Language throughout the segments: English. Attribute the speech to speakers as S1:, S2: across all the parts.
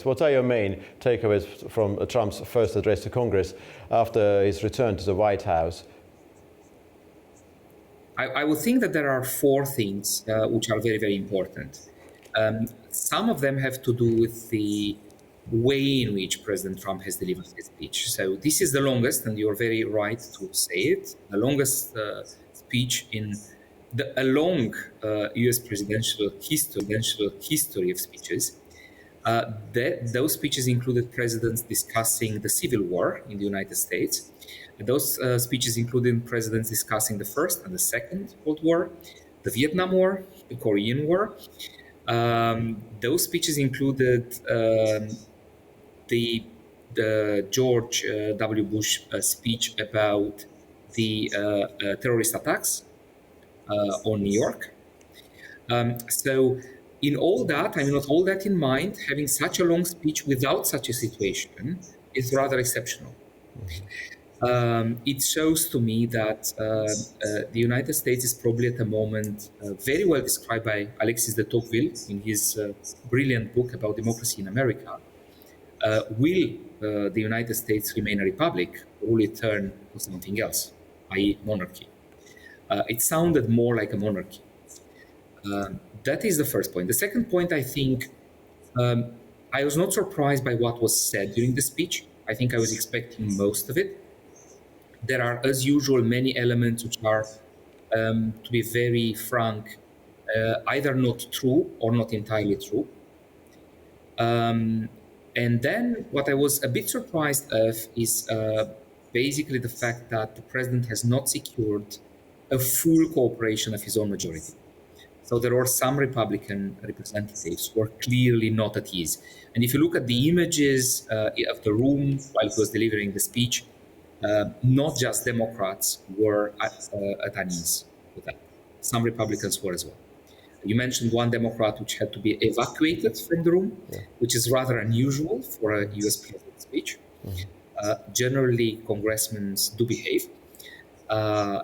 S1: What are your main takeaways from Trump's first address to Congress after his return to the White House?
S2: I would think that there are four things which are very, very important. Some of them have to do with the way in which President Trump has delivered his speech. So this is the longest, and you're very right to say it, the longest speech in a long US presidential history of speeches. Those speeches included presidents discussing the Civil War in the United States. Those speeches included presidents discussing the First and the Second World War, the Vietnam War, the Korean War. Those speeches included the George W. Bush speech about the terrorist attacks on New York. So in all that, not all that in mind, having such a long speech without such a situation is rather exceptional. It shows to me that the United States is probably at the moment very well described by Alexis de Tocqueville in his brilliant book about democracy in America. Will the United States remain a republic, or will it turn to something else, i.e. monarchy? It sounded more like a monarchy. That is the first point. The second point, I think, I was not surprised by what was said during the speech. I think I was expecting most of it. There are, as usual, many elements which are, to be very frank, either not true or not entirely true. And then what I was a bit surprised of is basically the fact that the president has not secured a full cooperation of his own majority. So there are some Republican representatives who are clearly not at ease. And if you look at the images of the room while he was delivering the speech, not just Democrats were at unease with that. Some Republicans were as well. You mentioned one Democrat which had to be evacuated from the room, which is rather unusual for a US president's speech. Generally, congressmen do behave.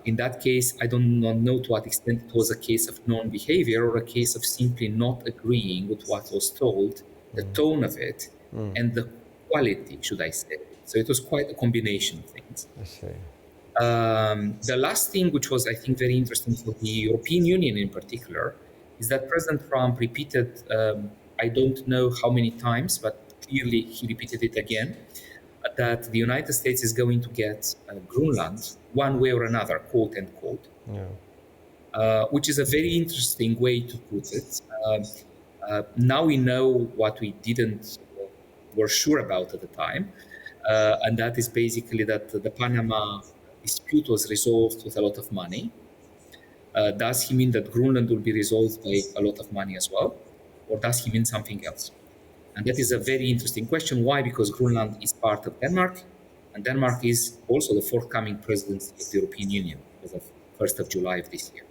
S2: In that case, I do not know to what extent it was a case of non-behavior or a case of simply not agreeing with what was told, the tone of it, and the quality, should I say. So it was quite a combination of things.
S1: I see.
S2: The last thing, which was, I think, very interesting for the European Union in particular, is that President Trump repeated, I don't know how many times, but clearly he repeated it again, that the United States is going to get Greenland one way or another, quote unquote, which is a very interesting way to put it. Now we know what we were sure about at the time, and that is basically that the Panama dispute was resolved with a lot of money. Does he mean that Greenland will be resolved by a lot of money as well? Or does he mean something else? And that is a very interesting question. Why? Because Greenland is part of Denmark, and Denmark is also the forthcoming presidency of the European Union as of 1st of July of this year.